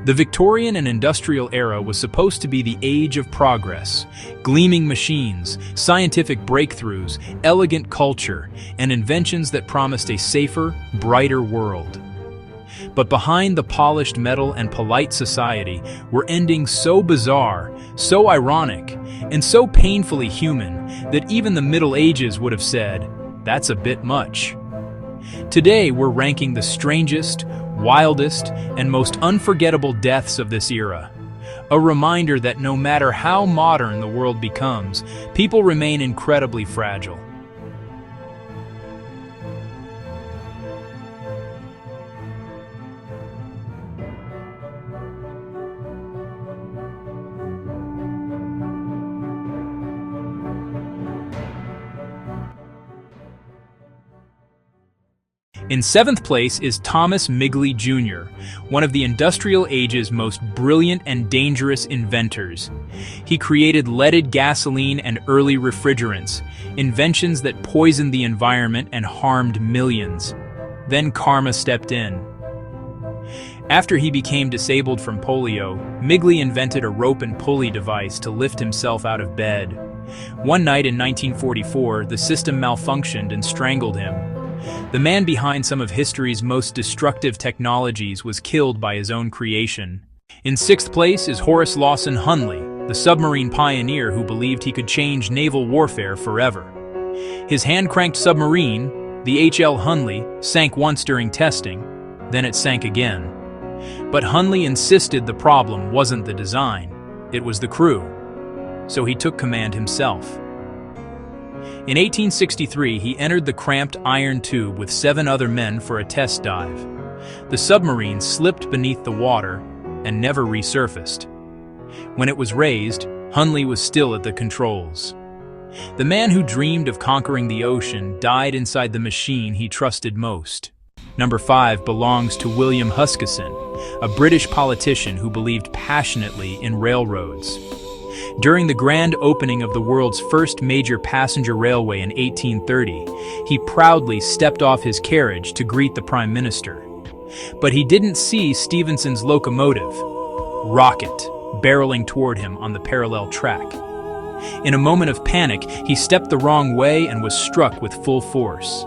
The Victorian and industrial era was supposed to be the age of progress, gleaming machines, scientific breakthroughs, elegant culture, and inventions that promised a safer, brighter world. But behind the polished metal and polite society were endings so bizarre, so ironic, and so painfully human that even the Middle Ages would have said, "That's a bit much." Today we're ranking the strangest, wildest, and most unforgettable deaths of this era. A reminder that no matter how modern the world becomes, people remain incredibly fragile. In seventh place is Thomas Migley Jr., one of the industrial age's most brilliant and dangerous inventors. He created leaded gasoline and early refrigerants, inventions that poisoned the environment and harmed millions. Then karma stepped in. After he became disabled from polio, Migley invented a rope and pulley device to lift himself out of bed. One night in 1944, the system malfunctioned and strangled him. The man behind some of history's most destructive technologies was killed by his own creation. In sixth place is Horace Lawson Hunley, the submarine pioneer who believed he could change naval warfare forever. His hand-cranked submarine, the H.L. Hunley, sank once during testing, then it sank again. But Hunley insisted the problem wasn't the design, it was the crew. So he took command himself. In 1863, he entered the cramped iron tube with 7 other men for a test dive. The submarine slipped beneath the water and never resurfaced. When it was raised, Hunley was still at the controls. The man who dreamed of conquering the ocean died inside the machine he trusted most. Number 5 belongs to William Huskisson, a British politician who believed passionately in railroads. During the grand opening of the world's first major passenger railway in 1830, he proudly stepped off his carriage to greet the Prime Minister. But he didn't see Stephenson's locomotive, Rocket, barreling toward him on the parallel track. In a moment of panic, he stepped the wrong way and was struck with full force.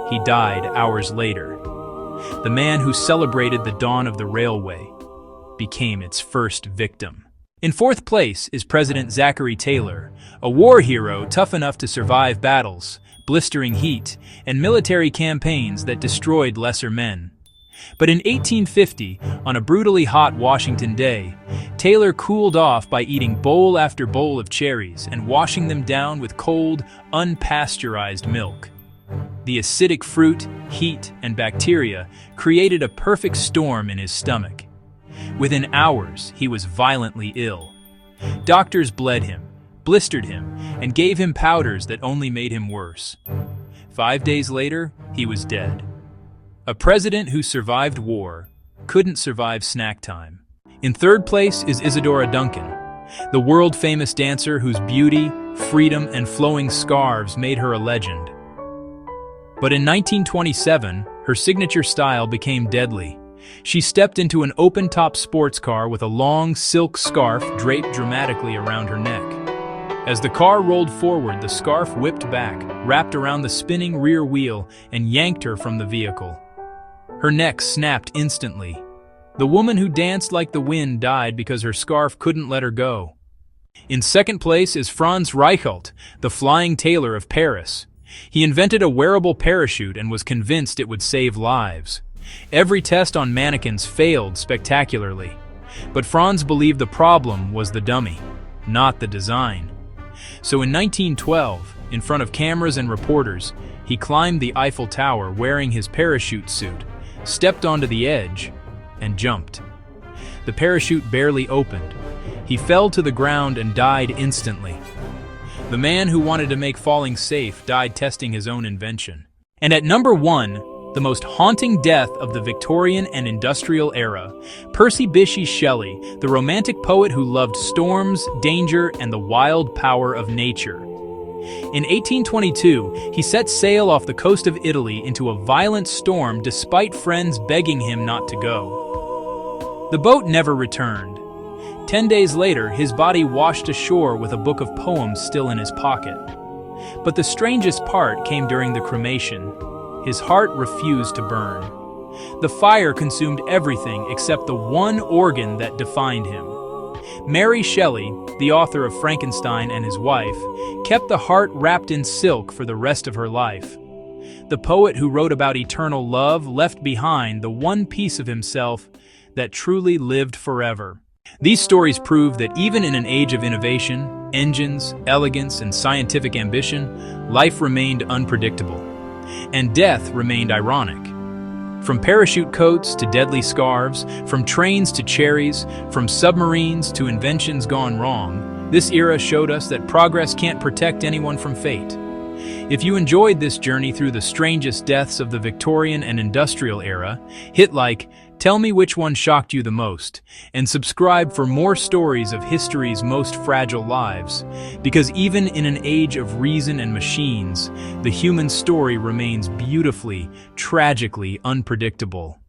He died hours later. The man who celebrated the dawn of the railway became its first victim. In fourth place is President Zachary Taylor, a war hero tough enough to survive battles, blistering heat, and military campaigns that destroyed lesser men. But in 1850, on a brutally hot Washington day, Taylor cooled off by eating bowl after bowl of cherries and washing them down with cold, unpasteurized milk. The acidic fruit, heat, and bacteria created a perfect storm in his stomach. Within hours, he was violently ill. Doctors bled him, blistered him, and gave him powders that only made him worse. 5 days later, he was dead. A president who survived war couldn't survive snack time. In third place is Isadora Duncan, the world-famous dancer whose beauty, freedom, and flowing scarves made her a legend. But in 1927, her signature style became deadly. She stepped into an open-top sports car with a long silk scarf draped dramatically around her neck. As the car rolled forward, the scarf whipped back, wrapped around the spinning rear wheel, and yanked her from the vehicle. Her neck snapped instantly. The woman who danced like the wind died because her scarf couldn't let her go. In second place is Franz Reichelt, the flying tailor of Paris. He invented a wearable parachute and was convinced it would save lives. Every test on mannequins failed spectacularly. But Franz believed the problem was the dummy, not the design. So in 1912, in front of cameras and reporters, he climbed the Eiffel Tower wearing his parachute suit, stepped onto the edge, and jumped. The parachute barely opened. He fell to the ground and died instantly. The man who wanted to make falling safe died testing his own invention. And at number 1, the most haunting death of the Victorian and industrial era, Percy Bysshe Shelley, the romantic poet who loved storms, danger, and the wild power of nature. In 1822, he set sail off the coast of Italy into a violent storm despite friends begging him not to go. The boat never returned. 10 days later, his body washed ashore with a book of poems still in his pocket. But the strangest part came during the cremation. His heart refused to burn. The fire consumed everything except the one organ that defined him. Mary Shelley, the author of Frankenstein and his wife, kept the heart wrapped in silk for the rest of her life. The poet who wrote about eternal love left behind the one piece of himself that truly lived forever. These stories prove that even in an age of innovation, engines, elegance, and scientific ambition, life remained unpredictable, and death remained ironic. From parachute coats to deadly scarves, from trains to cherries, from submarines to inventions gone wrong, this era showed us that progress can't protect anyone from fate. If you enjoyed this journey through the strangest deaths of the Victorian and Industrial era, hit like, tell me which one shocked you the most, and subscribe for more stories of history's most fragile lives. Because even in an age of reason and machines, the human story remains beautifully, tragically unpredictable.